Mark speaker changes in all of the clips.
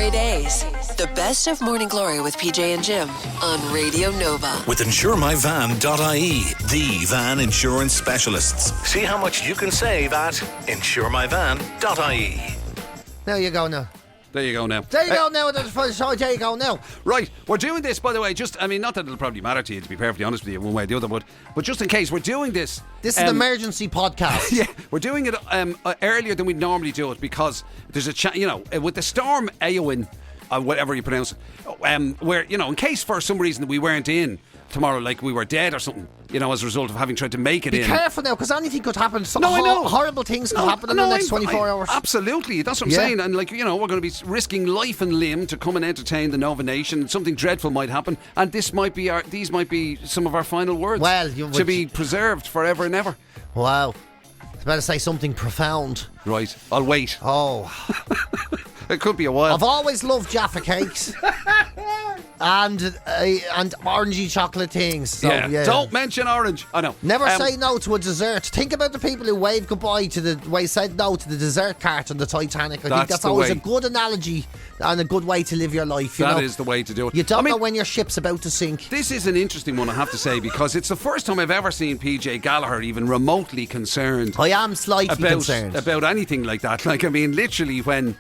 Speaker 1: GloryDaze. The best of Morning Glory with PJ and Jim on Radio Nova.
Speaker 2: With InsureMyVan.ie, the van insurance specialists. See how much you can save at InsureMyVan.ie.
Speaker 3: There you go now.
Speaker 4: There you go now.
Speaker 3: There you go now. There you go now.
Speaker 4: Right, we're doing this, by the way, not that it'll probably matter to you, to be perfectly honest with you, one way or the other, but just in case, we're doing this.
Speaker 3: This is an emergency podcast.
Speaker 4: Yeah, we're doing it earlier than we normally do it because there's a with the storm Eowyn, whatever you pronounce it, where, in case for some reason that we weren't in tomorrow, like we were dead or something, as a result of having tried to make it in.
Speaker 3: Be careful now, because anything could happen. I know. Horrible things could happen in the next 24 hours.
Speaker 4: Absolutely, that's what I'm saying. And we're going to be risking life and limb to come and entertain the Nova Nation. Something dreadful might happen, and these might be some of our final words.
Speaker 3: Well,
Speaker 4: to be preserved forever and ever.
Speaker 3: Wow, I was about to say something profound.
Speaker 4: Right, I'll wait.
Speaker 3: Oh.
Speaker 4: It could be a while.
Speaker 3: I've always loved Jaffa cakes and orangey chocolate things. So, yeah.
Speaker 4: Don't mention orange. I know.
Speaker 3: Never say no to a dessert. Think about the people who waved goodbye said no to the dessert cart on the Titanic. I think that's always a good analogy and a good way to live your life. That
Speaker 4: is the way to do it.
Speaker 3: You don't know when your ship's about to sink.
Speaker 4: This is an interesting one, I have to say, because it's the first time I've ever seen PJ Gallagher even remotely concerned.
Speaker 3: I am slightly concerned
Speaker 4: about anything like that. Literally when.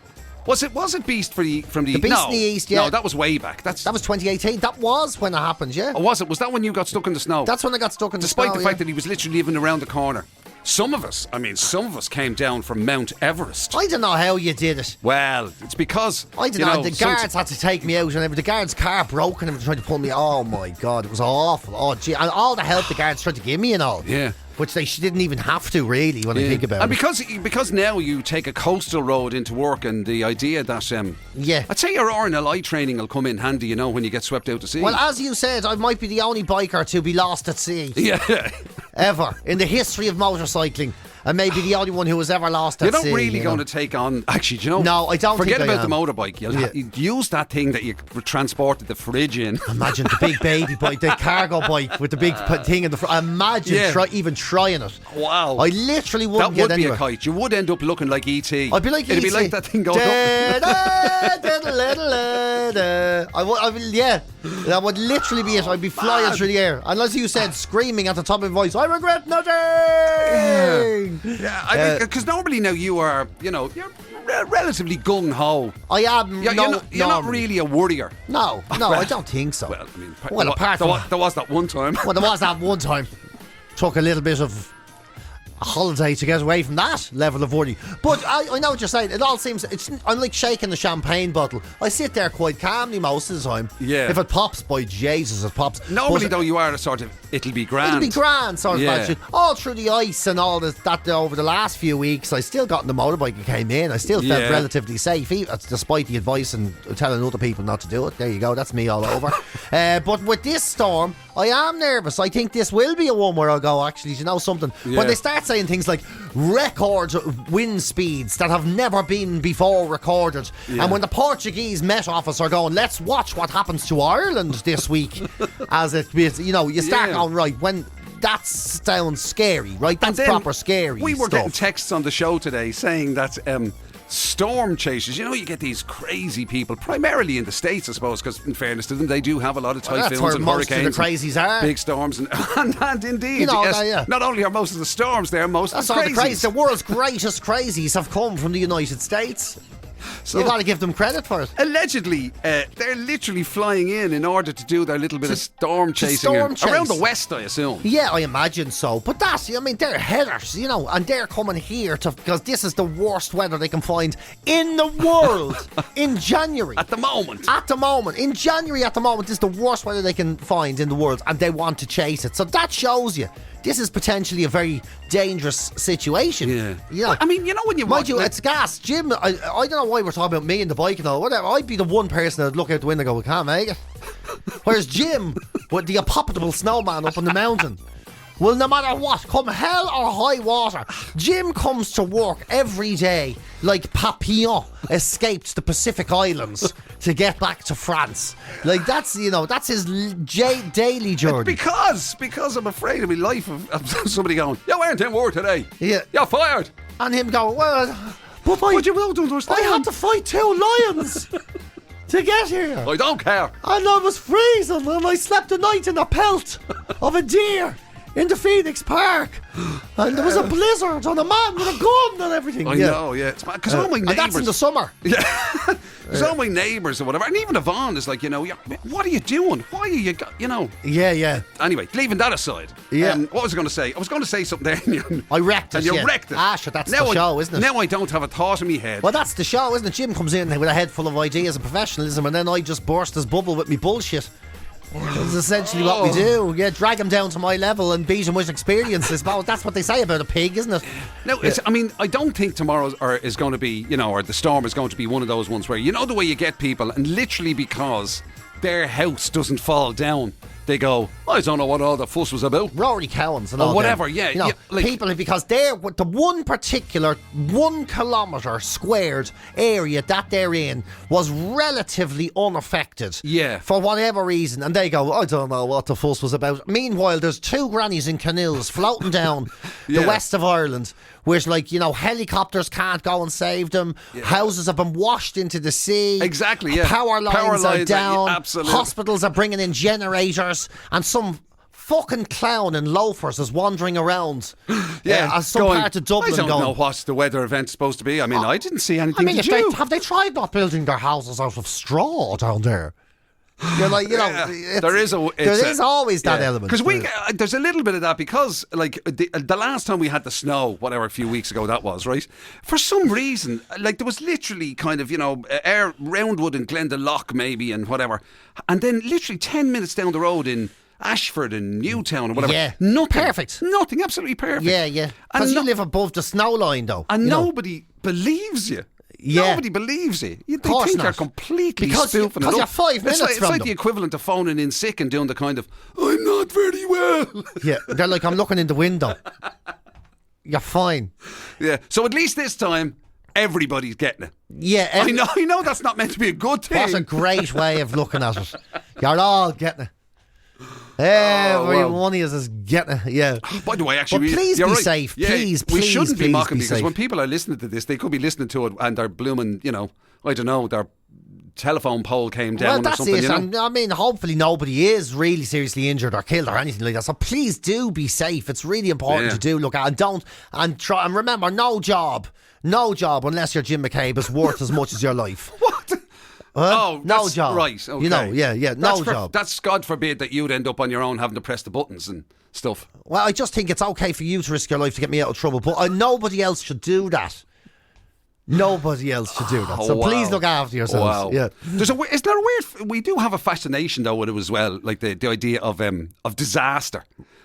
Speaker 4: Was it Beast from the
Speaker 3: Beast in the East? Yeah.
Speaker 4: No, that was way back. That
Speaker 3: was 2018. That was when it happened. Yeah.
Speaker 4: Oh, was it? Was that when you got stuck in the snow?
Speaker 3: That's when I got stuck in the snow.
Speaker 4: Despite the fact that he was literally living around the corner. Some of us came down from Mount Everest.
Speaker 3: I don't know how you did it.
Speaker 4: Well, it's because
Speaker 3: I don't know. The guards had to take me out, and the guard's car broke, and they were trying to pull me. Oh my God, it was awful. Oh gee, and all the help the guards tried to give me and all.
Speaker 4: Yeah.
Speaker 3: Which they didn't even have to, really, when I think about
Speaker 4: it.
Speaker 3: And
Speaker 4: because now you take a coastal road into work, and the idea that I'd say your RNLI training will come in handy, when you get swept out to sea.
Speaker 3: Well, as you said, I might be the only biker to be lost at sea.
Speaker 4: Yeah.
Speaker 3: Ever in the history of motorcycling. And maybe the only one who was ever lost at sea.
Speaker 4: You're not really going to take on... Actually, do you know...
Speaker 3: No, I don't
Speaker 4: Forget
Speaker 3: think
Speaker 4: about the motorbike. You'll use that thing that you transported the fridge in.
Speaker 3: Imagine the big baby bike, the cargo bike with the big thing in the front. Imagine even trying it.
Speaker 4: Wow.
Speaker 3: I literally wouldn't get anywhere.
Speaker 4: That would be a kite. You would end up looking like E.T.
Speaker 3: I'd be like E.T.
Speaker 4: It'd be like that thing going up.
Speaker 3: That would literally be it. I'd be flying through the air. Unless you said, screaming at the top of your voice, I regret nothing!
Speaker 4: Yeah, because normally now you're relatively gung-ho.
Speaker 3: I am.
Speaker 4: You're not really a worrier.
Speaker 3: No, I don't think so.
Speaker 4: Well, apart from... There was that one time.
Speaker 3: Well, there was that one time. Took a little bit of a holiday to get away from that level of worry. But I know what you're saying. It all seems... I'm like shaking the champagne bottle. I sit there quite calmly most of the time.
Speaker 4: Yeah.
Speaker 3: If it pops, by Jesus, it pops.
Speaker 4: Normally, though, you are a sort of... It'll be grand.
Speaker 3: It'll be grand sort of attitude. All through the ice and all that over the last few weeks, I still got in the motorbike and came in. I still felt relatively safe, despite the advice and telling other people not to do it. There you go. That's me all over. But with this storm, I am nervous. I think this will be a one where I'll go, actually, do you know something? Yeah. When they start saying things like record wind speeds that have never been before recorded, and when the Portuguese Met Office are going, let's watch what happens to Ireland this week, as it, you start going, right, when that sounds scary, right? That's proper scary.
Speaker 4: We were
Speaker 3: stuff.
Speaker 4: Getting texts on the show today saying that storm chasers, you get these crazy people, primarily in the States, I suppose, because in fairness to them, they do have a lot of typhoons and hurricanes.
Speaker 3: Most of the crazies are.
Speaker 4: Big storms, and indeed, not only are most of the storms there, most of the crazies.
Speaker 3: The world's greatest crazies have come from the United States. So you've got to give them credit for it.
Speaker 4: Allegedly, they're literally flying in order to do their little bit of storm chasing around the west, I assume.
Speaker 3: Yeah, I imagine so. But they're headers, and they're coming here because this is the worst weather they can find in the world in January.
Speaker 4: At the moment.
Speaker 3: In January, this is the worst weather they can find in the world, and they want to chase it. So that shows you. This is potentially a very dangerous situation.
Speaker 4: Yeah. Well, when you...
Speaker 3: Mind you, it's gas. Jim, I don't know why we're talking about me and the bike and all. Whatever. I'd be the one person that'd look out the window and go, we can't make it. Whereas Jim, with the abominable snowman up on the mountain, well, no matter what, come hell or high water, Jim comes to work every day like Papillon escaped the Pacific Islands to get back to France. Like, that's his daily journey.
Speaker 4: Because I'm afraid of my life of somebody going, you weren't in war today.
Speaker 3: Yeah.
Speaker 4: You're fired.
Speaker 3: And him going, well...
Speaker 4: But you will understand.
Speaker 3: I had to fight 2 lions. to get here.
Speaker 4: I don't care.
Speaker 3: And I was freezing, and I slept the night in the pelt of a deer in the Phoenix Park. And there was a blizzard on a man with a gun and everything.
Speaker 4: I know, yeah. It's because all my neighbours...
Speaker 3: And that's in the summer.
Speaker 4: Yeah. Because all my neighbours or whatever, and even Yvonne is like, what are you doing? Why are you,
Speaker 3: Yeah.
Speaker 4: Anyway, leaving that aside.
Speaker 3: Yeah.
Speaker 4: What was I going to say? I was going to say something there.
Speaker 3: I wrecked it.
Speaker 4: And you wrecked it.
Speaker 3: Sure, that's the show, isn't it?
Speaker 4: Now I don't have a thought in my head.
Speaker 3: Well, that's the show, isn't it? Jim comes in with a head full of ideas and professionalism, and then I just burst his bubble with me bullshit. That's essentially what we do. Yeah, drag him down to my level and beat him with experience. That's what they say about a pig, isn't it?
Speaker 4: No, I don't think tomorrow is going to be, or the storm is going to be one of those ones where, the way you get people, and literally because their house doesn't fall down, they go, I don't know what all the fuss was about.
Speaker 3: Rory Cowans and all
Speaker 4: whatever,
Speaker 3: them.
Speaker 4: yeah.
Speaker 3: People, because they're the one particular 1 kilometre squared area that they're in was relatively unaffected.
Speaker 4: Yeah.
Speaker 3: For whatever reason. And they go, I don't know what the fuss was about. Meanwhile, there's 2 grannies in canoes floating down the west of Ireland, where helicopters can't go and save them. Yeah. Houses have been washed into the sea.
Speaker 4: Exactly, yeah.
Speaker 3: Power lines are down.
Speaker 4: Absolutely.
Speaker 3: Hospitals are bringing in generators. And some fucking clown in loafers is wandering around some part of Dublin.
Speaker 4: I don't know what the weather event's supposed to be. I mean, I didn't see anything.
Speaker 3: Have they tried not building their houses out of straw down there? There is always that element.
Speaker 4: Because there's a little bit of that because, the last time we had the snow, whatever, a few weeks ago that was, right? For some reason, there was literally kind of, air Roundwood and Glendalough maybe and whatever. And then literally 10 minutes down the road in Ashford and Newtown or whatever.
Speaker 3: Yeah.
Speaker 4: Nothing.
Speaker 3: Perfect.
Speaker 4: Nothing. Absolutely perfect.
Speaker 3: Yeah. Because you live above the snow line, though.
Speaker 4: And nobody believes you.
Speaker 3: Yeah.
Speaker 4: Nobody believes it. They
Speaker 3: think
Speaker 4: not. They're completely spoofing it up.
Speaker 3: Because you're 5 minutes
Speaker 4: it's like the equivalent of phoning in sick and doing the kind of, I'm not very well.
Speaker 3: Yeah, they're like, I'm looking in the window. You're fine.
Speaker 4: Yeah, so at least this time, everybody's getting it.
Speaker 3: Yeah.
Speaker 4: I know that's not meant to be a good thing.
Speaker 3: That's a great way of looking at it. You're all getting it. Every one of you is getting it, yeah.
Speaker 4: By the way, actually,
Speaker 3: but please be
Speaker 4: right.
Speaker 3: safe.
Speaker 4: Yeah,
Speaker 3: please,
Speaker 4: we shouldn't be mocking because
Speaker 3: safe.
Speaker 4: when people are listening to this, they could be listening to it and they're blooming, I don't know, their telephone pole came down or something.
Speaker 3: Well, that's it. I mean, hopefully nobody is really seriously injured or killed or anything like that. So please do be safe. It's really important to do look at and try and remember, no job unless you're Jim McCabe is worth as much as your life.
Speaker 4: What?
Speaker 3: No job.
Speaker 4: Right, okay.
Speaker 3: No job.
Speaker 4: That's God forbid that you'd end up on your own having to press the buttons and stuff.
Speaker 3: Well, I just think it's okay for you to risk your life to get me out of trouble, but nobody else should do that. Nobody else should do that. So please look after yourselves.
Speaker 4: Wow. Yeah. Is there a weird... We do have a fascination, though, with it as well, like the idea of disaster.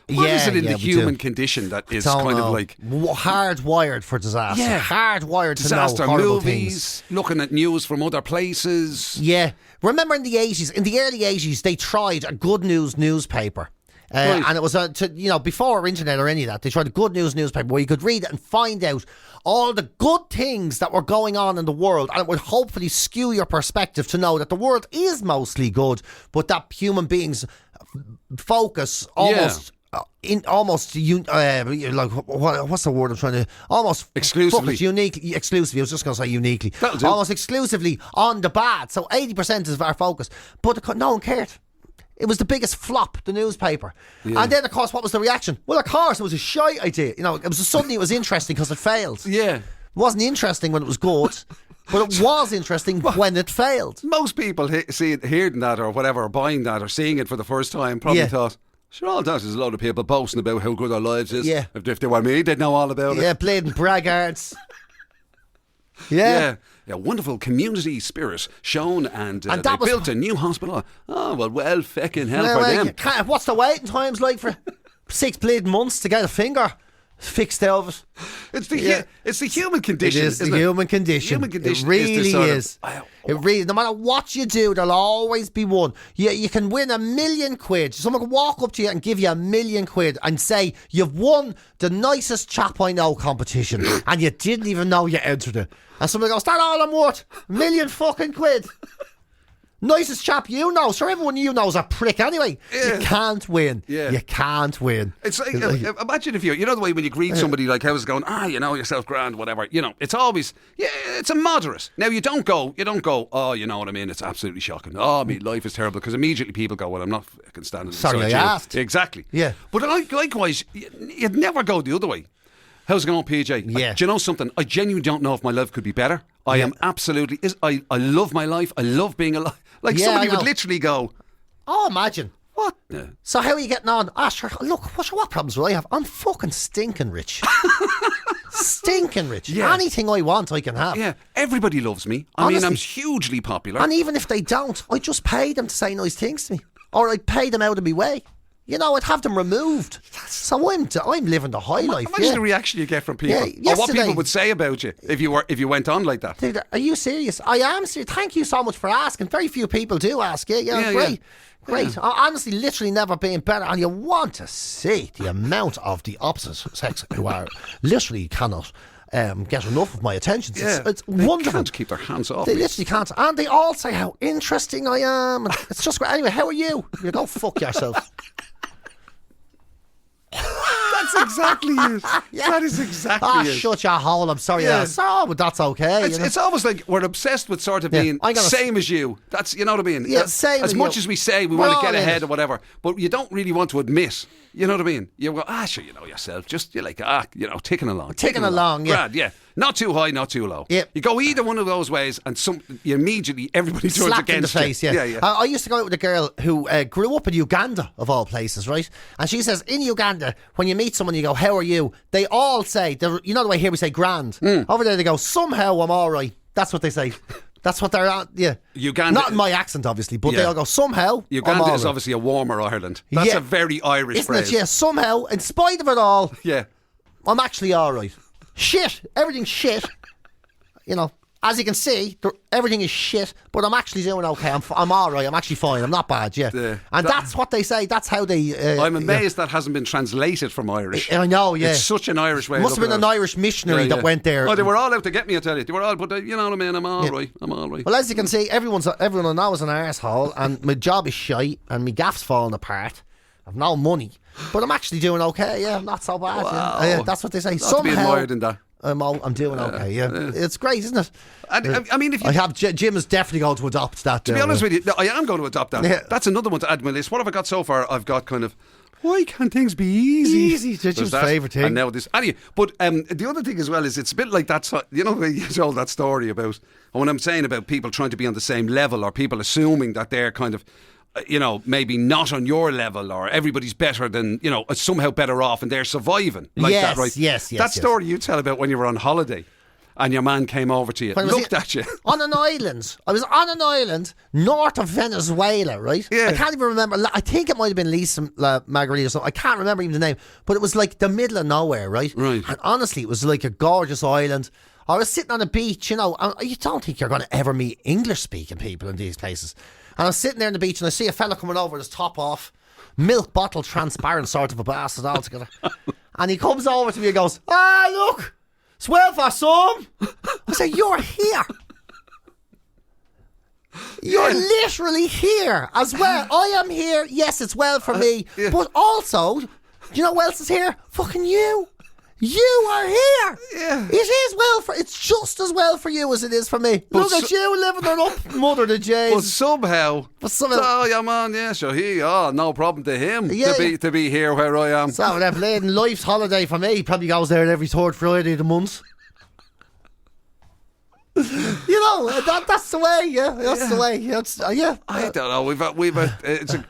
Speaker 4: What is it in the human condition that is kind of like...
Speaker 3: hardwired for disaster. Yeah. Hardwired
Speaker 4: disaster
Speaker 3: to know horrible
Speaker 4: movies,
Speaker 3: things.
Speaker 4: Looking at news from other places.
Speaker 3: Yeah. Remember in the early 80s, they tried a good news newspaper. Right. And it was, before internet or any of that, they tried a good news newspaper where you could read it and find out all the good things that were going on in the world, and it would hopefully skew your perspective to know that the world is mostly good, but that human beings focus almost... what's the word I'm trying to almost
Speaker 4: exclusively
Speaker 3: exclusively I was just going to say uniquely almost exclusively on the bad, so 80% is our focus, but no one cared. It was the biggest flop, the newspaper. And then of course what was the reaction? Well, of course it was a shite idea. It was suddenly it was interesting because it failed. It wasn't interesting when it was good, but it was interesting when it failed.
Speaker 4: Most people hearing that or whatever, or buying that or seeing it for the first time probably thought, sure, all that is a load of people boasting about how good our lives is.
Speaker 3: Yeah.
Speaker 4: If they were me, they'd know all about it.
Speaker 3: Yeah, blatant braggarts. Yeah.
Speaker 4: Yeah, wonderful community spirit shown, and they built a new hospital. Oh, well, feckin' hell for them.
Speaker 3: What's the waiting times like for 6 bleeding months to get a finger fixed out of it?
Speaker 4: It's the human condition.
Speaker 3: It is the human condition.
Speaker 4: Human condition.
Speaker 3: It really is.
Speaker 4: It
Speaker 3: really, no matter what you do, there'll always be one. You can win £1 million. Someone can walk up to you and give you £1 million and say you've won the nicest chap I know competition, and you didn't even know you entered it. And someone goes, "That's all I'm worth, £1 million fucking quid." Nicest chap you know. Sure, everyone you know is a prick anyway.
Speaker 4: Yeah.
Speaker 3: You can't win.
Speaker 4: Yeah.
Speaker 3: You can't win.
Speaker 4: It's like, imagine if you know the way when you greet somebody, like, how's it going? You know, yourself grand, whatever. You know, it's always, it's a moderate. Now, you don't go, oh, you know what I mean? It's absolutely shocking. Oh, me life is terrible. Because immediately people go, well, I'm not fucking standing
Speaker 3: Sorry,
Speaker 4: beside
Speaker 3: I
Speaker 4: you.
Speaker 3: asked.
Speaker 4: Exactly.
Speaker 3: Yeah.
Speaker 4: But likewise, you'd never go the other way. How's it going, PJ?
Speaker 3: Yeah.
Speaker 4: Do you know something? I genuinely don't know if my life could be better. I am absolutely, I love my life. I love being alive. Like, somebody would literally go,
Speaker 3: oh, imagine.
Speaker 4: what?
Speaker 3: So how are you getting on? Sure, look, what problems will I have? I'm fucking stinking rich. Stinking rich.
Speaker 4: Yeah.
Speaker 3: Anything I want, I can have.
Speaker 4: Yeah, everybody loves me. I mean, I'm hugely popular.
Speaker 3: And even if they don't, I just pay them to say nice things to me. Or I'd pay them out of my way. You know, I'd have them removed. So I'm living the high life.
Speaker 4: Imagine the reaction you get from people, or what people would say about you if you went on like that.
Speaker 3: Dude, are you serious? I am serious. Thank you so much for asking. Very few people do ask. Yeah, great. Great.
Speaker 4: Yeah.
Speaker 3: I honestly, literally never been better. And you want to see the amount of the opposite sex who are literally cannot get enough of my attention. It's wonderful.
Speaker 4: They can't keep their hands off
Speaker 3: They
Speaker 4: me.
Speaker 3: literally can't. And they all say how interesting I am. And it's just great. Anyway, how are you? You go fuck yourself.
Speaker 4: That's exactly it.
Speaker 3: Yeah.
Speaker 4: That is exactly it.
Speaker 3: Shut your hole. I'm sorry.
Speaker 4: Yeah.
Speaker 3: But that's okay.
Speaker 4: It's almost like we're obsessed with sort of being same as you. That's, you know what I mean?
Speaker 3: Yeah, same
Speaker 4: as
Speaker 3: as
Speaker 4: much
Speaker 3: you.
Speaker 4: as we say we
Speaker 3: We're
Speaker 4: want to
Speaker 3: all
Speaker 4: get
Speaker 3: in
Speaker 4: ahead
Speaker 3: it.
Speaker 4: or whatever, but you don't really want to admit. You know what I mean? You go, sure, you know yourself. Just, you're like, ticking along.
Speaker 3: Ticking along, yeah.
Speaker 4: Grand, yeah. Not too high, not too low.
Speaker 3: Yeah.
Speaker 4: You go either one of those ways and you immediately, everybody turns
Speaker 3: Slapped
Speaker 4: against
Speaker 3: in the face,
Speaker 4: you.
Speaker 3: yeah.
Speaker 4: Yeah.
Speaker 3: I used to go out with a girl who grew up in Uganda, of all places, right? And she says, in Uganda, when you meet someone, you go, how are you? They all say, you know the way here we say grand. Over there they go, somehow I'm all right. That's what they say. That's what they're on, yeah.
Speaker 4: Uganda,
Speaker 3: not in my accent, obviously, but they all go, somehow
Speaker 4: Uganda
Speaker 3: I'm
Speaker 4: is
Speaker 3: all right.
Speaker 4: obviously a warmer Ireland. That's a very Irish
Speaker 3: Isn't
Speaker 4: phrase.
Speaker 3: it? Yeah, somehow, in spite of it all,
Speaker 4: Yeah.
Speaker 3: I'm actually all right. Shit. Everything's shit. You know, as you can see, everything is shit, but I'm actually doing okay. I'm all right. I'm actually fine. I'm not bad, yeah. And that's what they say. That's how they...
Speaker 4: I'm amazed that hasn't been translated from Irish.
Speaker 3: I know, yeah.
Speaker 4: It's such an Irish way.
Speaker 3: Must have been an Irish missionary that went there.
Speaker 4: Oh, they were all out to get me, I tell you. They were all, but you know what I mean? I'm all right. I'm all right.
Speaker 3: Well, as you can see, everyone I know is an arsehole, and my job is shite, and my gaff's falling apart. I've no money, but I'm actually doing okay. Yeah, I'm not so bad.
Speaker 4: Wow.
Speaker 3: Yeah. That's what they say.
Speaker 4: Not to be admired in that.
Speaker 3: I'm doing okay. Yeah, it's great, isn't it?
Speaker 4: And, I mean, if you,
Speaker 3: I have Jim is definitely going to adopt that.
Speaker 4: to be honest with you, I am going to adopt that.
Speaker 3: Yeah.
Speaker 4: That's another one to add to my list. What have I got so far? I've got kind of, why can't things be easy?
Speaker 3: Easy,
Speaker 4: There's
Speaker 3: Jim's
Speaker 4: that.
Speaker 3: favourite thing.
Speaker 4: And now this. Anyway, but the other thing as well is it's a bit like that. You know, you told that story about when I'm saying about people trying to be on the same level, or people assuming that they're kind of, you know, maybe not on your level, or everybody's better than, you know, somehow better off and they're surviving like that, right?
Speaker 3: Yes.
Speaker 4: That story you tell about when you were on holiday and your man came over to you, looked at you.
Speaker 3: On an island. I was on an island north of Venezuela, right?
Speaker 4: Yeah.
Speaker 3: I can't even remember. I think it might have been Lisa Margarita or something. I can't remember even the name. But it was like the middle of nowhere, right?
Speaker 4: Right.
Speaker 3: And honestly, it was like a gorgeous island. I was sitting on a beach, you know, and you don't think you're going to ever meet English-speaking people in these places. And I was sitting there on the beach and I see a fella coming over with his top off, milk bottle transparent sort of a bastard altogether. And he comes over to me and goes, look, it's well for some. I said, you're here. You're literally here as well. I am here. Yes, it's well for me.
Speaker 4: Yeah.
Speaker 3: But also, do you know who else is here? Fucking you. You are here.
Speaker 4: Yeah.
Speaker 3: It is it's just as well for you as it is for me.
Speaker 4: But
Speaker 3: Look at you living it up, mother to Jesus.
Speaker 4: But somehow, oh yeah, man, yeah, sure, no problem to him to be here where I am.
Speaker 3: So they're playing life's holiday for me. He probably goes there every third Friday of the month. You know, that's the way. Yeah, that's the way. Yeah.
Speaker 4: I don't know.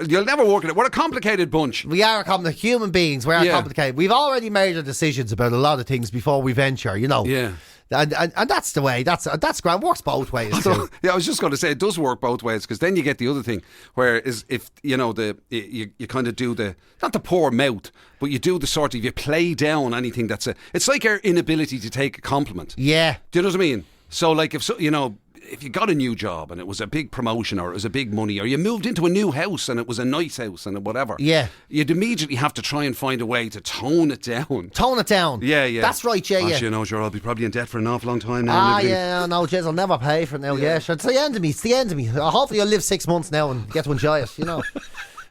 Speaker 4: You'll never work it out. We're a complicated bunch.
Speaker 3: We are human beings. We are complicated. We've already made our decisions about a lot of things before we venture. You know.
Speaker 4: Yeah.
Speaker 3: And that's the way. That's grand. Works both ways too.
Speaker 4: Yeah, I was just going to say it does work both ways, because then you get the other thing where is if you know you kind of do not the poor mouth, but you do the sort of you play down anything that's it's like our inability to take a compliment.
Speaker 3: Yeah.
Speaker 4: Do you know what I mean? So like if so, you know. if you got a new job and it was a big promotion or it was a big money, or you moved into a new house and it was a nice house and whatever, you'd immediately have to try and find a way to tone it down.
Speaker 3: Tone it down.
Speaker 4: Yeah.
Speaker 3: That's right, yeah.
Speaker 4: You know, sure, I'll be probably in debt for an awful long time now.
Speaker 3: No, Jez, I'll never pay for it now. Yeah, sure. It's the end of me. Hopefully I'll live 6 months now and get to enjoy it, you know.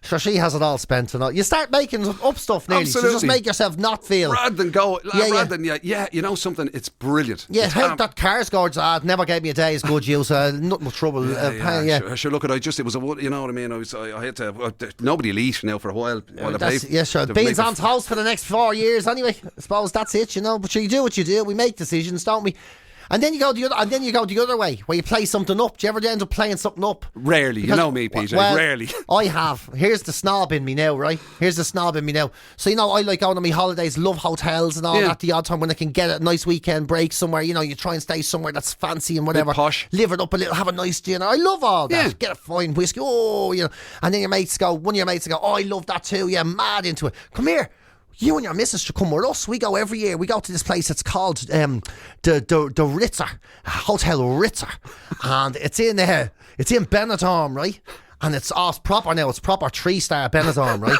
Speaker 3: So she has it all spent and all. You start making up stuff nearly.
Speaker 4: Absolutely.
Speaker 3: So just make yourself not feel.
Speaker 4: Rather than you know something, it's brilliant.
Speaker 3: Yeah, that car's gorgeous. Never gave me a day's good use. Not much trouble.
Speaker 4: Sure, look, it was you know what I mean? I had to, nobody will eat now for a while.
Speaker 3: Sure. Beans on toast for the next 4 years anyway. I suppose that's it, you know. But you do what you do. We make decisions, don't we? And then you go the other way, where you play something up. Do you ever end up playing something up?
Speaker 4: Rarely. Because, you know me, PJ. Rarely.
Speaker 3: I have. Here's the snob in me now, right? So, you know, I like going on my holidays, love hotels and all that the odd time when I can get a nice weekend break somewhere. You know, you try and stay somewhere that's fancy and whatever.
Speaker 4: Posh.
Speaker 3: Live it up a little, have a nice dinner. I love all that. Yeah. Get a fine whiskey. Oh, you know. And then one of your mates go, oh, I love that too. Yeah, mad into it. Come here. You and your missus should come with us. We go every year. We go to this place. It's called the Ritzer, Hotel Ritzer, and it's in Benidorm, right? And it's proper now. It's proper 3-star Benidorm, right?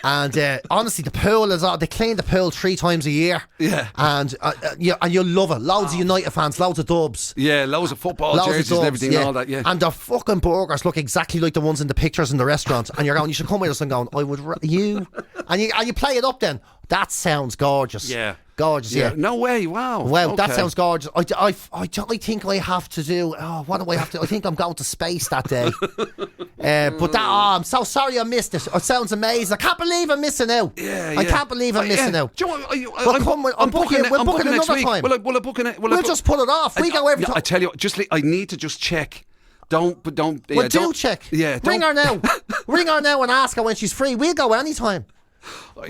Speaker 3: And honestly, the pool is they clean the pool 3 times a year.
Speaker 4: Yeah.
Speaker 3: And you'll love it. Loads of United fans, loads of dubs.
Speaker 4: Yeah, loads of football jerseys and everything and all that. Yeah.
Speaker 3: And the fucking burgers look exactly like the ones in the pictures in the restaurant. And you're going, you should come with us. And going, I would and you play it up then. That sounds gorgeous.
Speaker 4: Yeah.
Speaker 3: Gorgeous, yeah.
Speaker 4: No way, wow.
Speaker 3: Wow, that sounds gorgeous. I think I have to do... Oh, what do I have to... I think I'm going to space that day. But I'm so sorry I missed it. It sounds amazing. I can't believe I'm missing out.
Speaker 4: Yeah.
Speaker 3: I can't believe I'm missing out.
Speaker 4: Do you know, I'm booking
Speaker 3: another time.
Speaker 4: Will I book it?
Speaker 3: We'll just put it off. We go every time.
Speaker 4: I tell you, I need to just check. Don't.
Speaker 3: Do check.
Speaker 4: Yeah.
Speaker 3: Ring her now. Ring her now and ask her when she's free. We'll go anytime.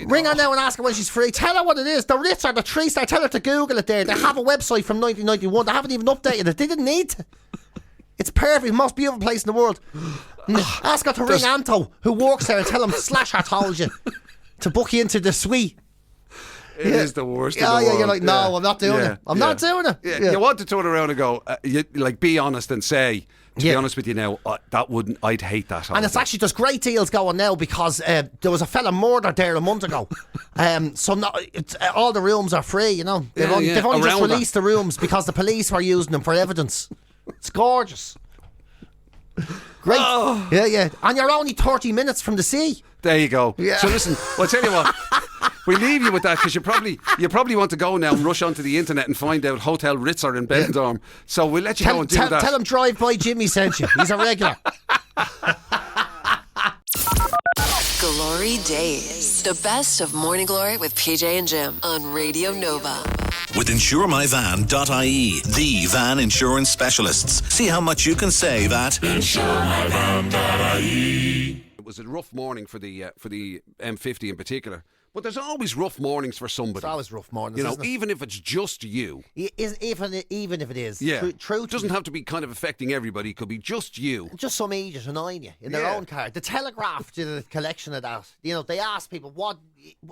Speaker 3: Ring her now and ask her when she's free. Tell her what it is. The Ritz or the 3-star. Tell her to Google it there. They have a website from 1991. They haven't even updated it. They didn't need to. It's perfect. Most beautiful place in the world. Ask her to ring Anto, who works there, and tell him Slasher told you to book you into the suite.
Speaker 4: It is the worst in the world.
Speaker 3: You're like, no, I'm not doing it. I'm not doing it.
Speaker 4: Yeah. You want to turn around and go, be honest and say, to be honest with you now, I'd hate that.
Speaker 3: And it's actually, there's great deals going now because there was a fella murdered there a month ago. So all the rooms are free, you know. They've only just released the rooms because the police were using them for evidence. It's gorgeous. Great. Oh. Yeah. And you're only 30 minutes from the sea.
Speaker 4: There you go.
Speaker 3: Yeah.
Speaker 4: So listen, I'll tell you what. We leave you with that because you probably want to go now and rush onto the internet and find out Hotel Ritzer in Benidorm. So we'll let you go and do that.
Speaker 3: Tell him Drive By Jimmy sent you. He's a regular.
Speaker 1: GloryDaze. The best of Morning Glory with PJ and Jim on Radio Nova.
Speaker 2: With InsureMyVan.ie, the van insurance specialists. See how much you can save at InsureMyVan.ie.
Speaker 4: It was a rough morning for the M50 in particular. But there's always rough mornings for somebody.
Speaker 3: There's always rough mornings,
Speaker 4: isn't it? Even if it's just you.
Speaker 3: Even if it is.
Speaker 4: Yeah.
Speaker 3: True.
Speaker 4: It doesn't have to be kind of affecting everybody. It could be just you.
Speaker 3: Just some idiot annoying you in their own car. The Telegraph did a collection of that. You know, they ask people, what,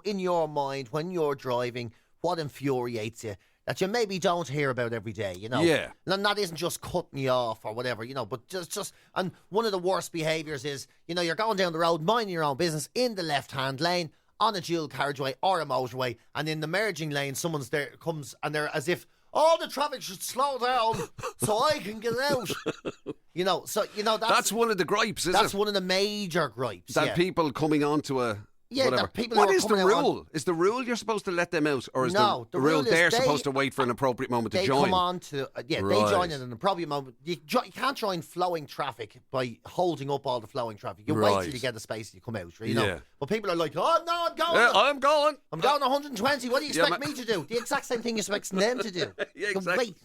Speaker 3: in your mind, when you're driving, what infuriates you? That you maybe don't hear about every day, you know.
Speaker 4: Yeah.
Speaker 3: And that isn't just cutting you off or whatever, you know, but just and one of the worst behaviours is, you know, you're going down the road, minding your own business in the left-hand lane, on a dual carriageway or a motorway, and in the merging lane, someone's there, comes, and they're as if, all the traffic should slow down so I can get out. You know, so, you know, that's
Speaker 4: one of the gripes, isn't it?
Speaker 3: That's one of the major gripes.
Speaker 4: That people coming onto a...
Speaker 3: Yeah,
Speaker 4: whatever.
Speaker 3: People
Speaker 4: what is the rule? Is the rule you're supposed to let them out, or is the rule they're supposed to wait for an appropriate moment to join?
Speaker 3: They come on to they join in an appropriate moment. You can't join flowing traffic by holding up all the flowing traffic. You wait till you get the space and you come out. You know. Yeah. But people are like, oh no, I'm going.
Speaker 4: Yeah, I'm going.
Speaker 3: I'm going 120. What do you expect me to do? The exact same thing you expect them to do.
Speaker 4: Yeah, exactly.
Speaker 3: Wait.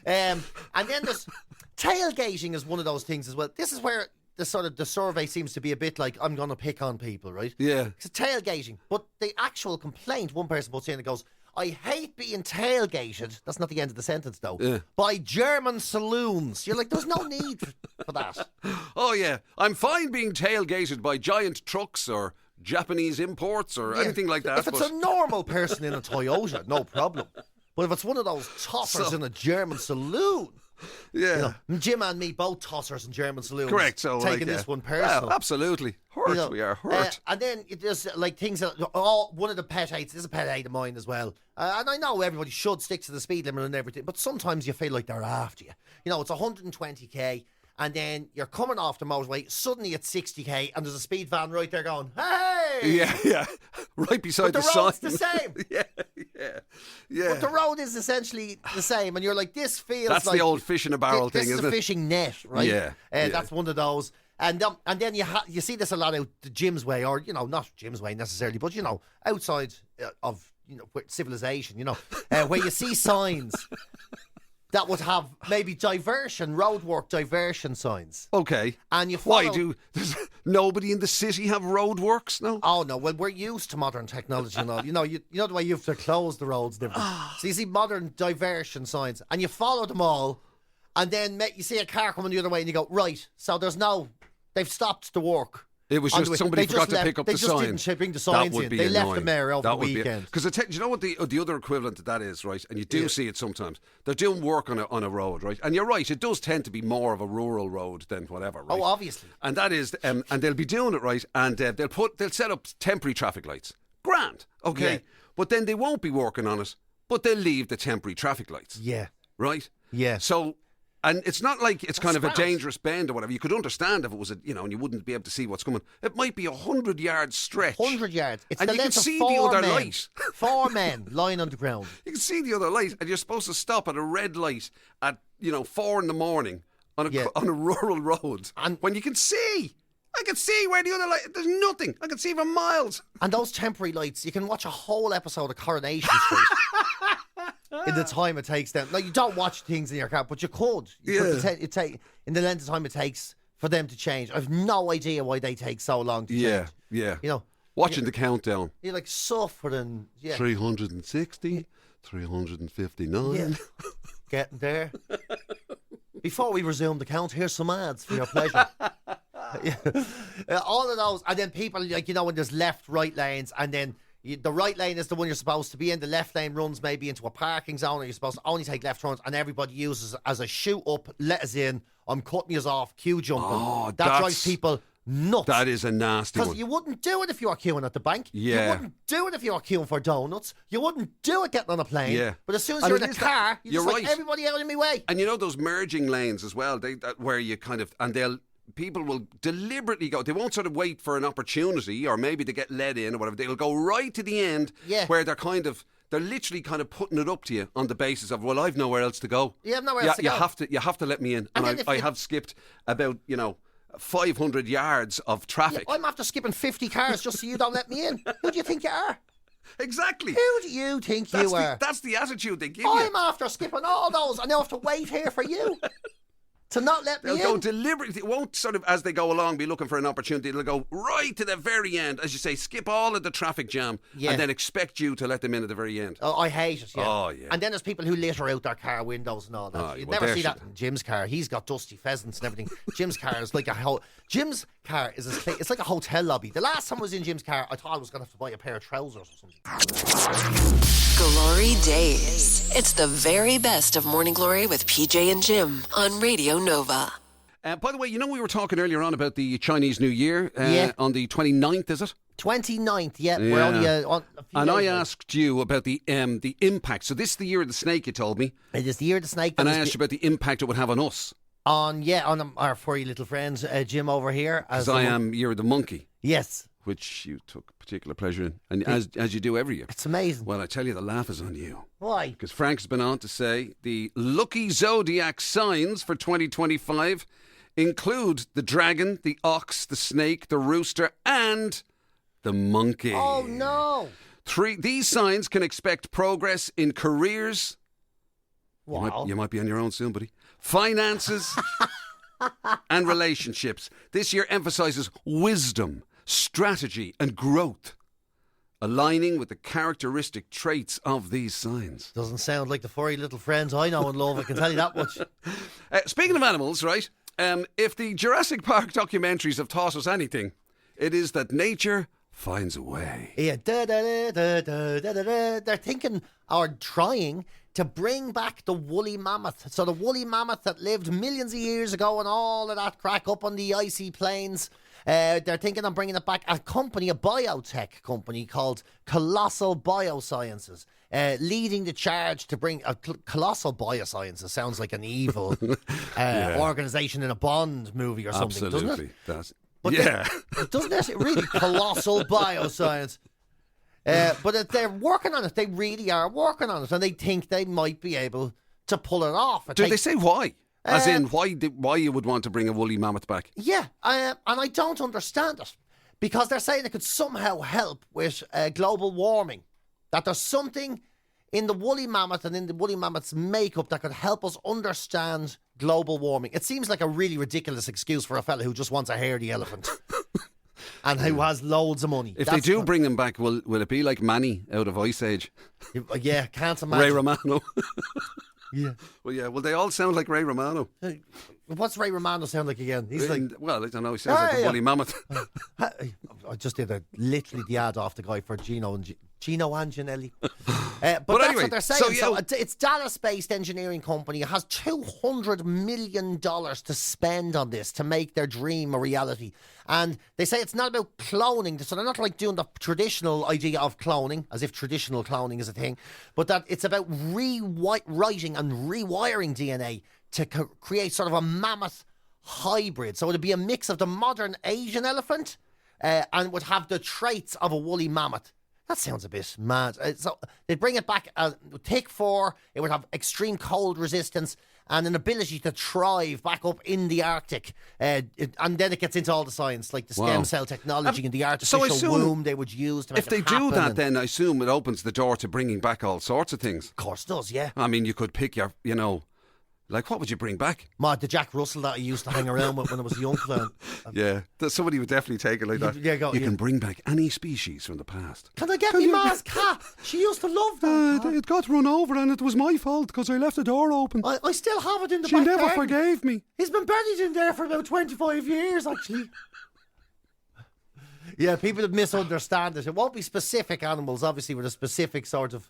Speaker 3: And then there's tailgating is one of those things as well. This is where the survey seems to be a bit like, I'm going to pick on people, right?
Speaker 4: Yeah.
Speaker 3: It's tailgating. But the actual complaint, one person puts in and goes, I hate being tailgated. That's not the end of the sentence, though. Yeah. By German saloons. You're like, there's no need for that.
Speaker 4: Oh, yeah. I'm fine being tailgated by giant trucks or Japanese imports or anything like that.
Speaker 3: If it's a normal person in a Toyota, no problem. But if it's one of those toppers in a German saloon...
Speaker 4: Yeah.
Speaker 3: Jim and me, both tossers in German saloons.
Speaker 4: Correct. So
Speaker 3: taking this one personal.
Speaker 4: Well, absolutely. Hurt. We are hurt.
Speaker 3: And then there's like things that one of the pet hates. This is a pet hate of mine as well. And I know everybody should stick to the speed limit and everything, but sometimes you feel like they're after you. It's 120k. And then you're coming off the motorway, suddenly it's 60k, and there's a speed van right there going, hey!
Speaker 4: Yeah. Right beside
Speaker 3: the
Speaker 4: sign.
Speaker 3: road's the same.
Speaker 4: Yeah.
Speaker 3: But the road is essentially the same, and you're like, this feels
Speaker 4: That's
Speaker 3: like...
Speaker 4: the old fish in a barrel thing, isn't it?
Speaker 3: This is a fishing net, right?
Speaker 4: Yeah.
Speaker 3: That's one of those. And then you see this a lot out the Jim's way, or, not Jim's way necessarily, but, outside of, civilization, where you see signs... that would have maybe roadwork diversion signs.
Speaker 4: Okay.
Speaker 3: And you follow...
Speaker 4: does nobody in the city have roadworks now?
Speaker 3: Oh, no. Well, we're used to modern technology and all. You know the way you have to close the roads different. So you see modern diversion signs, and you follow them all, and then you see a car coming the other way, and you go, right, so they've stopped the work.
Speaker 4: It was just somebody forgot to pick up the sign.
Speaker 3: They just didn't bring the signs in. They left them there over the weekend.
Speaker 4: Because you know what the other equivalent to that is, right? And you do see it sometimes. They're doing work on a road, right? And you're right, it does tend to be more of a rural road than whatever, right?
Speaker 3: Oh, obviously.
Speaker 4: And that is, and they'll be doing it, right? And they'll set up temporary traffic lights. Grand, okay?
Speaker 3: Yeah.
Speaker 4: But then they won't be working on it, but they'll leave the temporary traffic lights.
Speaker 3: Yeah.
Speaker 4: Right?
Speaker 3: Yeah.
Speaker 4: So... And it's not like it's kind of
Speaker 3: smart.
Speaker 4: a dangerous bend or whatever. You could understand if it was, and you wouldn't be able to see what's coming. It might be 100-yard stretch.
Speaker 3: 100 yards. It's
Speaker 4: and
Speaker 3: the
Speaker 4: you can
Speaker 3: length of
Speaker 4: see
Speaker 3: four
Speaker 4: the other
Speaker 3: men.
Speaker 4: light.
Speaker 3: 4 men lying on the ground.
Speaker 4: You can see the other light, and you're supposed to stop at a red light at 4 a.m. on a rural road. And when you can see. I can see where the other light... There's nothing. I can see for miles.
Speaker 3: And those temporary lights, you can watch a whole episode of Coronation Street in the time it takes them. Like, you don't watch things in your car, but you could. In the length of time it takes for them to change. I've no idea why they take so long to change.
Speaker 4: Yeah.
Speaker 3: Watching
Speaker 4: the countdown.
Speaker 3: You're like suffering. Yeah.
Speaker 4: 360, 359.
Speaker 3: Yeah. Getting there. Before we resume the count, here's some ads for your pleasure. All of those, and then people when there's left, right lanes, and then the right lane is the one you're supposed to be in. The left lane runs maybe into a parking zone, and you're supposed to only take left turns, and everybody uses it as a shoot up, let us in, I'm cutting you off, queue jumping. That drives people nuts.
Speaker 4: That is a nasty one.
Speaker 3: Because you wouldn't do it if you were queuing at the bank.
Speaker 4: Yeah.
Speaker 3: You wouldn't do it if you were queuing for donuts. You wouldn't do it getting on a plane.
Speaker 4: Yeah.
Speaker 3: But as soon as you're in a car, you're just
Speaker 4: right.
Speaker 3: like, everybody out of my way.
Speaker 4: And those merging lanes as well, where you kind of, and people will deliberately go, they won't sort of wait for an opportunity, or maybe they get led in or whatever. They'll go right to the end, where they're literally kind of putting it up to you on the basis of, well, I've nowhere else to go.
Speaker 3: You have nowhere else to go.
Speaker 4: You have to let me in. And I have skipped about, 500 yards of traffic.
Speaker 3: Yeah, I'm after skipping 50 cars just so you don't let me in. Who do you think you are?
Speaker 4: Exactly.
Speaker 3: Who do you think you are?
Speaker 4: That's the attitude they give you.
Speaker 3: I'm after skipping all those, and I have to wait here for you to not let me in.
Speaker 4: They'll go deliberately. It won't sort of, as they go along, be looking for an opportunity. They'll go right to the very end, as you say, skip all of the traffic jam, and then expect you to let them in at the very end.
Speaker 3: Oh, I hate it, yeah.
Speaker 4: Oh, yeah.
Speaker 3: And then there's people who litter out their car windows and all that. You'd never see that in Jim's car. He's got dusty pheasants and everything. Jim's car is like Jim's car is it's like a hotel lobby. The last time I was in Jim's car, I thought I was going to have to buy a pair of trousers or something.
Speaker 1: GloryDaze. It's the very best of Morning Glory with PJ and Jim on Radio Nova.
Speaker 4: By the way, we were talking earlier on about the Chinese New Year on the 29th, is it?
Speaker 3: 29th, yeah. We're only on a few
Speaker 4: And
Speaker 3: days
Speaker 4: I
Speaker 3: now.
Speaker 4: asked you about the impact. So this is the year of the snake, you told me.
Speaker 3: It is the year of the snake.
Speaker 4: And I asked you about the impact it would have on us.
Speaker 3: On our furry little friends, Jim over here.
Speaker 4: Because you're the monkey.
Speaker 3: Yes.
Speaker 4: Which you took particular pleasure in, and as you do every year.
Speaker 3: It's amazing.
Speaker 4: Well, I tell you, the laugh is on you.
Speaker 3: Why?
Speaker 4: Because Frank's been on to say the lucky zodiac signs for 2025 include the dragon, the ox, the snake, the rooster, and the monkey.
Speaker 3: Oh, no.
Speaker 4: These signs can expect progress in careers.
Speaker 3: Wow.
Speaker 4: You might be on your own soon, buddy. Finances and relationships. This year emphasizes wisdom, strategy, and growth, aligning with the characteristic traits of these signs.
Speaker 3: Doesn't sound like the furry little friends I know and love, I can tell you that much.
Speaker 4: Speaking of animals, right, if the Jurassic Park documentaries have taught us anything, it is that nature finds a way.
Speaker 3: Yeah, they're thinking or trying to bring back the woolly mammoth. So the woolly mammoth that lived millions of years ago and all of that crack up on the icy plains. They're thinking of bringing it back. A biotech company called Colossal Biosciences, leading the charge to bring Colossal Biosciences. Sounds like an evil organisation in a Bond movie or something,
Speaker 4: Absolutely.
Speaker 3: doesn't it? Doesn't it really? Colossal Bioscience. But they're working on it. They really are working on it, and they think they might be able to pull it off.
Speaker 4: Do they say why? As in, why you would want to bring a woolly mammoth back?
Speaker 3: Yeah, and I don't understand it. Because they're saying it could somehow help with global warming. That there's something in the woolly mammoth and in the woolly mammoth's makeup that could help us understand global warming. It seems like a really ridiculous excuse for a fella who just wants a hairy elephant. And who has loads of money.
Speaker 4: If they do bring them back, will it be like Manny out of Ice Age?
Speaker 3: Yeah, can't imagine.
Speaker 4: Ray Romano.
Speaker 3: Yeah.
Speaker 4: Well, yeah. Well, they all sound like Ray Romano.
Speaker 3: What's Ray Romano sound like again? He's like,
Speaker 4: well, I don't know. He sounds like a woolly mammoth.
Speaker 3: I just did literally the ad off the guy for Gino Anginelli. But that's
Speaker 4: anyway,
Speaker 3: what they're saying. So it's Dallas-based engineering company. It has $200 million to spend on this to make their dream a reality. And they say it's not about cloning. So they're not like doing the traditional idea of cloning, as if traditional cloning is a thing, but that it's about rewriting and rewiring DNA to create sort of a mammoth hybrid. So it'd be a mix of the modern Asian elephant and would have the traits of a woolly mammoth. That sounds a bit mad. So they'd bring it back thick fur. It would have extreme cold resistance and an ability to thrive back up in the Arctic. And then it gets into all the science, like the stem cell technology and the artificial womb they would use to make
Speaker 4: it happen. If they do that, then I assume it opens the door to bringing back all sorts of things.
Speaker 3: Of course it does, yeah.
Speaker 4: I mean, you could pick your, like, what would you bring back?
Speaker 3: The Jack Russell that I used to hang around with when I was a young fella.
Speaker 4: Yeah, somebody would definitely take it like that. You can bring back any species from the past.
Speaker 3: Can I get me ma's cat? She used to love that.
Speaker 4: It got run over and it was my fault because I left the door open.
Speaker 3: I still have it in the
Speaker 4: She
Speaker 3: back
Speaker 4: never
Speaker 3: garden.
Speaker 4: forgave me.
Speaker 3: He's been buried in there for about 25 years, actually. Yeah, people would misunderstand it. It won't be specific animals, obviously, with a specific sort of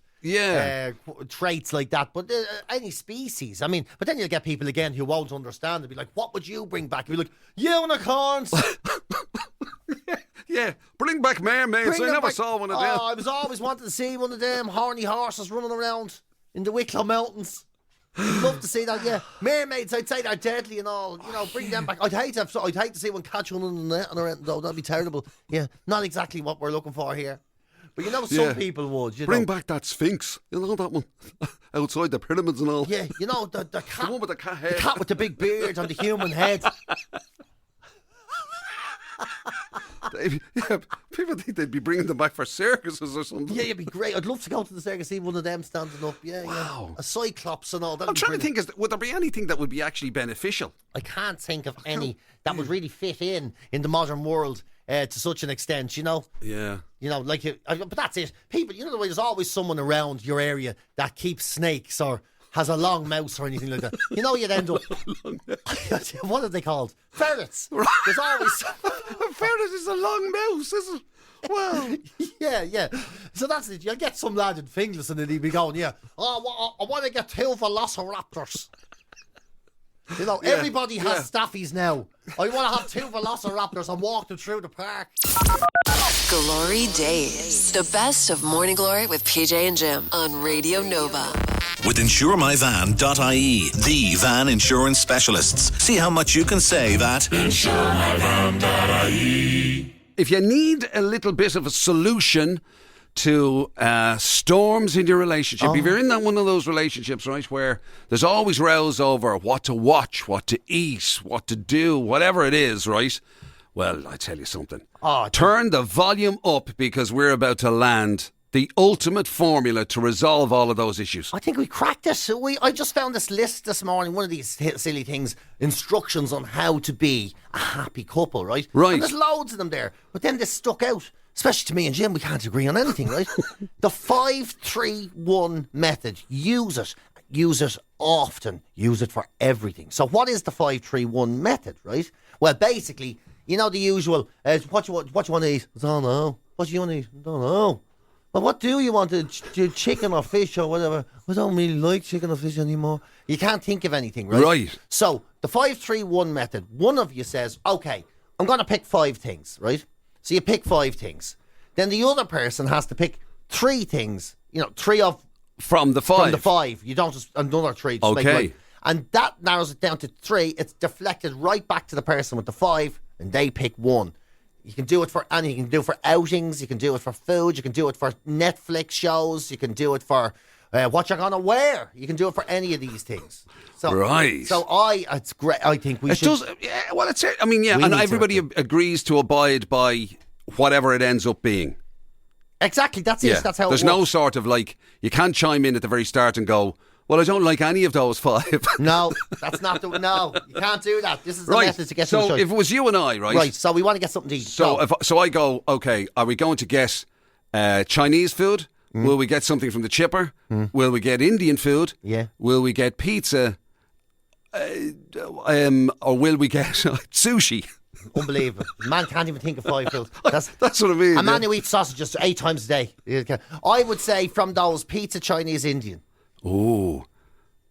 Speaker 3: traits like that. But any species, I mean, but then you'll get people again who won't understand. They'll be like, what would you bring back? You'll be like, unicorns.
Speaker 4: Yeah, bring back mermaids. I never saw one of them.
Speaker 3: I was always wanting to see one of them horny horses running around in the Wicklow Mountains. Love to see that, yeah. Mermaids, I'd say they're deadly and all. Bring them back. I'd hate to see one catch one in the net and around, though. That'd be terrible. Yeah, not exactly what we're looking for here. But some people would.
Speaker 4: Bring back that Sphinx. You know that one outside the pyramids and all.
Speaker 3: Yeah, the cat.
Speaker 4: The one with the cat head.
Speaker 3: The cat with the big beard on the human head.
Speaker 4: Yeah, people think they'd be bringing them back for circuses or something.
Speaker 3: Yeah, it'd be great. I'd love to go to the circus, see one of them standing up. Yeah,
Speaker 4: wow.
Speaker 3: Yeah. A cyclops and all that.
Speaker 4: I'm trying to think, would there be anything that would be actually beneficial?
Speaker 3: I can't think of any that would really fit in the modern world to such an extent,
Speaker 4: Yeah.
Speaker 3: But that's it. People, the way there's always someone around your area that keeps snakes or has a long mouse or anything like that. You'd end up... What are they called? Ferrets.
Speaker 4: Right.
Speaker 3: There's always...
Speaker 4: A ferret is a long mouse, isn't it? Well...
Speaker 3: Yeah. So that's it. You'll get some lad in Finglas and he'll be going, I want to get 2 velociraptors. Everybody has staffies now. I want to have 2 velociraptors and walk them through the park.
Speaker 1: GloryDaze. The best of Morning Glory with PJ and Jim on Radio Nova.
Speaker 2: With InsureMyVan.ie, the van insurance specialists. See how much you can save at InsureMyVan.ie.
Speaker 4: If you need a little bit of a solution to storms in your relationship, if you're in one of those relationships, right, where there's always rows over what to watch, what to eat, what to do, whatever it is, right? Well, I tell you something. Turn the volume up because we're about to land the ultimate formula to resolve all of those issues.
Speaker 3: I think we cracked this. I just found this list this morning, one of these silly things, instructions on how to be a happy couple, right?
Speaker 4: Right.
Speaker 3: And there's loads of them there. But then this stuck out, especially to me and Jim. We can't agree on anything, right? The 5-3-1 method. Use it. Use it often. Use it for everything. So what is the 5-3-1 method, right? Well, basically... the usual, what you want to eat? I don't know. What do you want to eat? I don't know. Well, what do you want? Chicken or fish or whatever? I don't really like chicken or fish anymore. You can't think of anything, right?
Speaker 4: Right.
Speaker 3: So, the 5-3-1 method, one of you says, okay, I'm going to pick 5 things, right? So you pick 5 things. Then the other person has to pick 3 things, 3 of...
Speaker 4: From the 5?
Speaker 3: From the 5. You don't just... Another 3. Just
Speaker 4: Okay.
Speaker 3: make and that narrows it down to 3. It's deflected right back to the person with the 5, and they pick 1. You can do it for anything. You can do it for outings. You can do it for food. You can do it for Netflix shows. You can do it for what you're going to wear. You can do it for any of these things. So,
Speaker 4: right.
Speaker 3: So it's great. I think we should.
Speaker 4: Does, yeah, well, it's. I mean, yeah,
Speaker 3: We
Speaker 4: and
Speaker 3: need to
Speaker 4: everybody agrees to abide by whatever it ends up being.
Speaker 3: Exactly. That's it. That's how
Speaker 4: There's
Speaker 3: it works.
Speaker 4: no sort of like, you can't chime in at the very start and go, well, I don't like any of those 5.
Speaker 3: No, that's not the. No, you can't do that. This is the
Speaker 4: Right.
Speaker 3: method to get to the
Speaker 4: So
Speaker 3: show.
Speaker 4: if it was you and I, right?
Speaker 3: Right. So we want to get something to eat.
Speaker 4: So
Speaker 3: Go.
Speaker 4: so I go, okay, are we going to get Chinese food? Will we get something from the chipper? Will we get Indian food?
Speaker 3: Yeah.
Speaker 4: Will we get pizza? Or will we get sushi?
Speaker 3: Unbelievable. Man can't even think of 5 foods.
Speaker 4: That's what I mean.
Speaker 3: A man
Speaker 4: yeah.
Speaker 3: who eats sausages 8 times a day. I would say from those pizza, Chinese, Indian.
Speaker 4: Oh,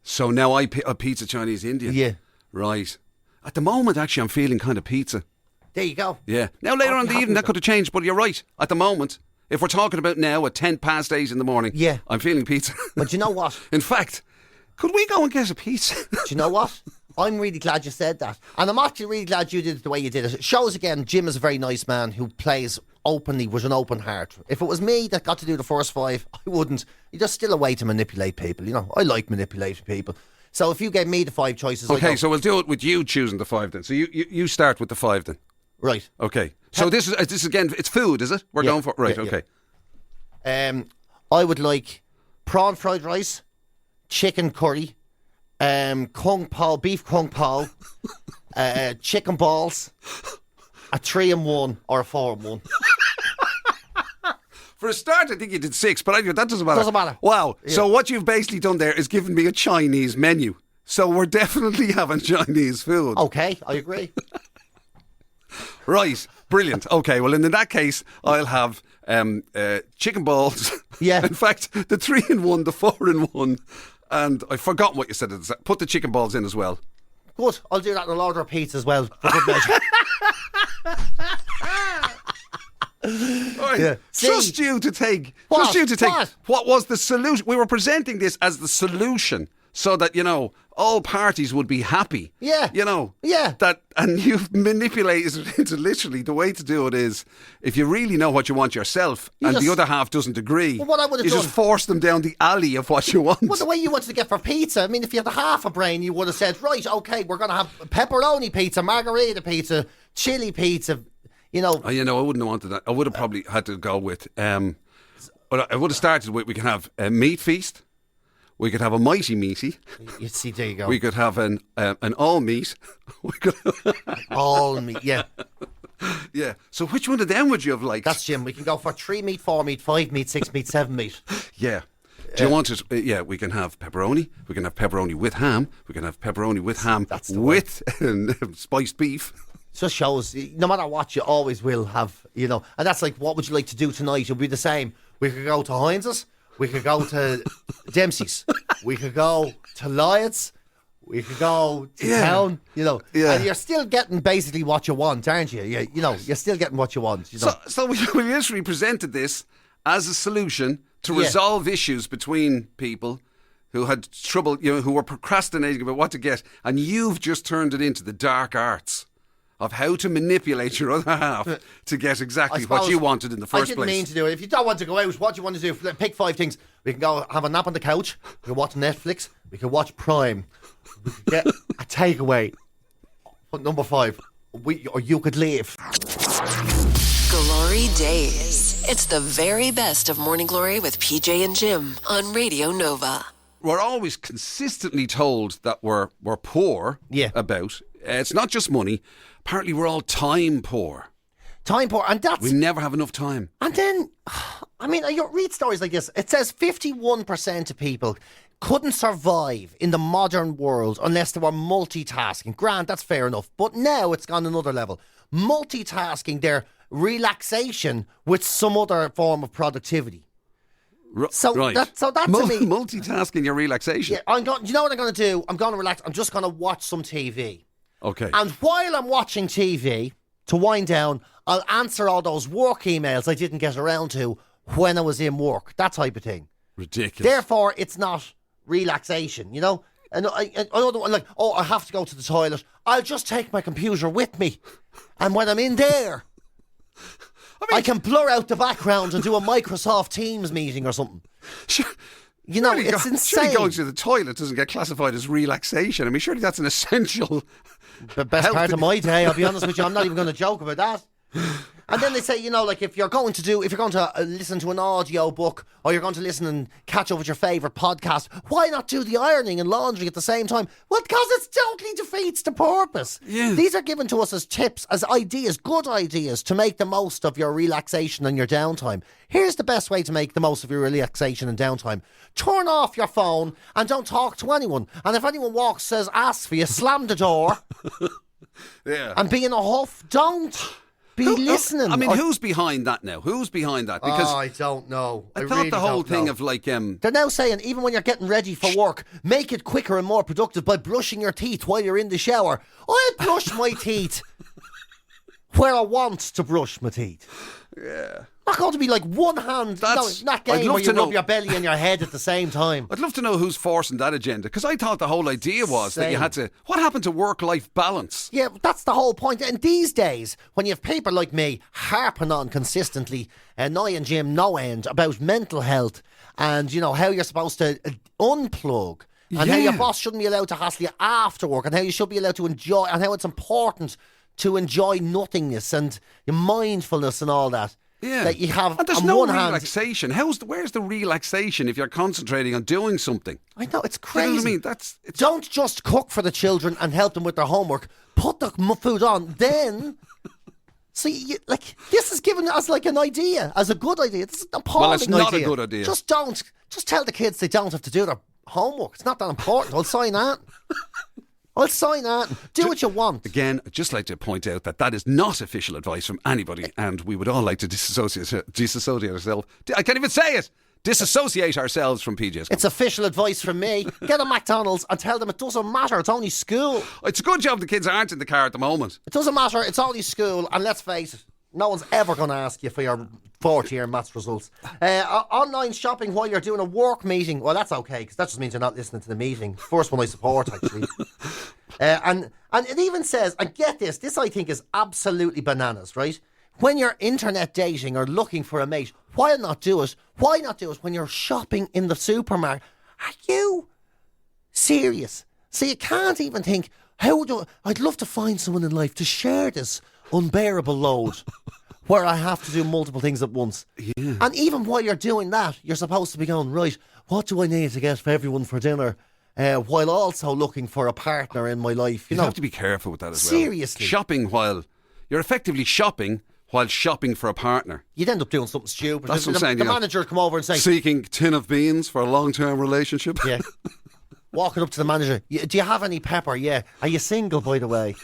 Speaker 4: so now I pizza, Chinese, Indian.
Speaker 3: Yeah.
Speaker 4: Right. At the moment, actually, I'm feeling kind of pizza.
Speaker 3: There you go.
Speaker 4: Yeah. Now later
Speaker 3: I'd
Speaker 4: on in
Speaker 3: be
Speaker 4: the
Speaker 3: happy
Speaker 4: evening,
Speaker 3: with
Speaker 4: that could have changed, but you're right. At the moment, if we're talking about now at 8 in the morning,
Speaker 3: Yeah.
Speaker 4: I'm feeling pizza.
Speaker 3: But you know what?
Speaker 4: In fact, could we go and get a pizza?
Speaker 3: Do you know what? I'm really glad you said that. And I'm actually really glad you did it the way you did it. It shows again, Jim is a very nice man who plays openly with an open heart. If it was me that got to do the first 5, I wouldn't. There's still a way to manipulate people, I like manipulating people. So if you gave me the 5 choices, I'd
Speaker 4: Okay,
Speaker 3: go,
Speaker 4: so we'll do it with you choosing the 5 then. So you start with the 5 then.
Speaker 3: right.
Speaker 4: Okay. So this is again, it's food, is it? We're
Speaker 3: Yeah.
Speaker 4: going for right.
Speaker 3: Yeah,
Speaker 4: Okay.
Speaker 3: I would like prawn fried rice, chicken curry, beef kung pao, chicken balls, a 3-in-1 or a 4-in-1.
Speaker 4: For a start, I think you did 6, but that doesn't matter.
Speaker 3: Doesn't matter.
Speaker 4: Wow.
Speaker 3: Yeah.
Speaker 4: So what you've basically done there is given me a Chinese menu. So we're definitely having Chinese food.
Speaker 3: Okay, I agree.
Speaker 4: Right. Brilliant. Okay. Well, in that case, I'll have chicken balls.
Speaker 3: Yeah.
Speaker 4: In fact, the 3-in-1, the 4-in-1, and I forgot what you said. Put the chicken balls in as well.
Speaker 3: Good. I'll do that in a order of pizza as well. For good measure.
Speaker 4: All right.
Speaker 3: Yeah.
Speaker 4: Trust
Speaker 3: See?
Speaker 4: you to take.
Speaker 3: What?
Speaker 4: What was the solution? We were presenting this as the solution, so that all parties would be happy.
Speaker 3: Yeah. Yeah.
Speaker 4: And you've manipulated it into literally the way to do it is if you really know what you want yourself, and the
Speaker 3: just-
Speaker 4: other half doesn't agree.
Speaker 3: Well, what I would've
Speaker 4: you
Speaker 3: done-
Speaker 4: just force them down the alley of what you want.
Speaker 3: Well, the way you wanted to get for pizza, I mean, if you had half a brain, you would have said, right, okay, we're going to have pepperoni pizza, margarita pizza, chili pizza,
Speaker 4: I wouldn't have wanted that. I would have probably had to go with. But I would have started with we can have a meat feast. We could have a mighty meaty.
Speaker 3: You see, there you go.
Speaker 4: We could have an all meat. We could.
Speaker 3: All meat, yeah.
Speaker 4: Yeah. So which one of them would you have liked?
Speaker 3: That's Jim. We can go for 3 meat, 4 meat, 5 meat, 6 meat, 7 meat.
Speaker 4: Yeah. Do you want it? Yeah, we can have pepperoni. We can have pepperoni with ham. We can have pepperoni with ham
Speaker 3: That's the way.
Speaker 4: with spiced beef.
Speaker 3: Just shows, no matter what, you always will have, and that's like, what would you like to do tonight? It'll be the same. We could go to Heinz's. We could go to Dempsey's. We could go to Lloyd's. We could go to town,
Speaker 4: Yeah.
Speaker 3: And you're still getting basically what you want, aren't you? You're still getting what you want.
Speaker 4: So we literally presented this as a solution to
Speaker 3: Yeah.
Speaker 4: resolve issues between people who had trouble, who were procrastinating about what to get, and you've just turned it into the dark arts of how to manipulate your other half to get exactly what you wanted in the first
Speaker 3: I didn't
Speaker 4: place.
Speaker 3: mean to do it. If you don't want to go out, what do you want to do? Pick 5 things. We can go have a nap on the couch. We can watch Netflix. We can watch Prime. We can get a takeaway. But number 5, or you could leave.
Speaker 1: Glory Days. It's the very best of Morning Glory with PJ and Jim on Radio Nova.
Speaker 4: We're always consistently told that we're poor
Speaker 3: Yeah.
Speaker 4: about. It's not just money. Apparently, we're all time poor.
Speaker 3: Time poor, and that's...
Speaker 4: We never have enough time.
Speaker 3: And then, I mean, you read stories like this. It says 51% of people couldn't survive in the modern world unless they were multitasking. Grant, that's fair enough. But now it's gone another level. Multitasking, they're relaxation with some other form of productivity. So
Speaker 4: right.
Speaker 3: that to me,
Speaker 4: multitasking your relaxation.
Speaker 3: yeah, I'm going. You know what I'm going to do? I'm going to relax. I'm just going to watch some TV.
Speaker 4: Okay.
Speaker 3: And while I'm watching TV, to wind down, I'll answer all those work emails I didn't get around to when I was in work. That type of thing.
Speaker 4: Ridiculous.
Speaker 3: Therefore, it's not relaxation, you know? And I don't like, I have to go to the toilet. I'll just take my computer with me. And when I'm in there, I can blur out the background and do a Microsoft Teams meeting or something.
Speaker 4: Sure.
Speaker 3: You know,
Speaker 4: Surely
Speaker 3: it's insane.
Speaker 4: Surely going to the toilet doesn't get classified as relaxation. I mean, surely that's an essential...
Speaker 3: The best part of my day, I'll be honest with you. I'm not even going to joke about that. And then they say, you know, like if you're going to listen to an audio book or you're going to listen and catch up with your favourite podcast, why not do the ironing and laundry at the same time? Well, because it totally defeats the purpose.
Speaker 4: Yeah.
Speaker 3: These are given to us as tips, as ideas, good ideas to make the most of your relaxation and your downtime. Here's the best way to make the most of your relaxation and downtime. Turn off your phone and don't talk to anyone. And if anyone walks, says, ask for you, slam the door.
Speaker 4: Yeah.
Speaker 3: And be in a huff. Don't be listening.
Speaker 4: I mean, who's behind that now? Who's behind that? Because
Speaker 3: I don't know.
Speaker 4: I thought
Speaker 3: really
Speaker 4: the whole
Speaker 3: don't
Speaker 4: thing
Speaker 3: know.
Speaker 4: of like...
Speaker 3: They're now saying, even when you're getting ready for work, make it quicker and more productive by brushing your teeth while you're in the shower. I brush my teeth where I want to brush my teeth.
Speaker 4: Yeah.
Speaker 3: Not going to be like one hand, not game where you rub your belly and your head at the same time.
Speaker 4: I'd love to know who's forcing that agenda, because I thought the whole idea was that you had to... What happened to work-life balance?
Speaker 3: Yeah, that's the whole point. And these days, when you have people like me harping on consistently, annoying Jim no end, about mental health and, you know, how you're supposed to unplug and how your boss shouldn't be allowed to hassle you after work and how you should be allowed to enjoy and how it's important to enjoy nothingness and your mindfulness and all that.
Speaker 4: Yeah.
Speaker 3: That you have
Speaker 4: and there's
Speaker 3: on
Speaker 4: no
Speaker 3: one
Speaker 4: relaxation. Where's the relaxation if you're concentrating on doing something?
Speaker 3: I know, it's crazy.
Speaker 4: You know what I mean?
Speaker 3: Don't just cook for the children and help them with their homework. Put the food on, then... So, this is given as like an idea, as a good idea. This is an appalling idea.
Speaker 4: Well, it's not a good idea.
Speaker 3: Just tell the kids they don't have to do their homework. It's not that important. I'll sign that. Do what you want.
Speaker 4: Again, I'd just like to point out that is not official advice from anybody, and we would all like to disassociate ourselves. I can't even say it. Disassociate ourselves from PJ's.
Speaker 3: It's official advice from me. Get a McDonald's and tell them it doesn't matter. It's only school.
Speaker 4: It's a good job the kids aren't in the car at the moment.
Speaker 3: It doesn't matter. It's only school. And let's face it, no one's ever going to ask you for your fourth year maths results. Online shopping while you're doing a work meeting. Well, that's okay, because that just means you're not listening to the meeting. First one I support, actually. And it even says, and get this I think is absolutely bananas, right? When you're internet dating or looking for a mate, why not do it? Why not do it when you're shopping in the supermarket? Are you serious? So you can't even think, I'd love to find someone in life to share this unbearable load where I have to do multiple things at once. Yeah. And even while you're doing that, you're supposed to be going, right, what do I need to get for everyone for dinner? While also looking for a partner in my life. You
Speaker 4: have to be careful with that as well.
Speaker 3: Seriously.
Speaker 4: Shopping you're effectively shopping while shopping for a partner.
Speaker 3: You'd end up doing something stupid.
Speaker 4: That's what I'm saying.
Speaker 3: The manager would come over and say...
Speaker 4: Seeking tin of beans for a long-term relationship.
Speaker 3: Yeah. Walking up to the manager. Do you have any pepper? Yeah. Are you single, by the way?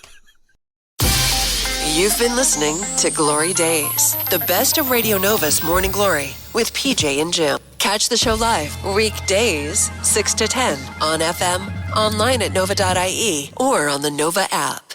Speaker 1: You've been listening to Glory Days, the best of Radio Nova's Morning Glory with PJ and Jim. Catch the show live weekdays 6 to 10 on FM, online at nova.ie, or on the Nova app.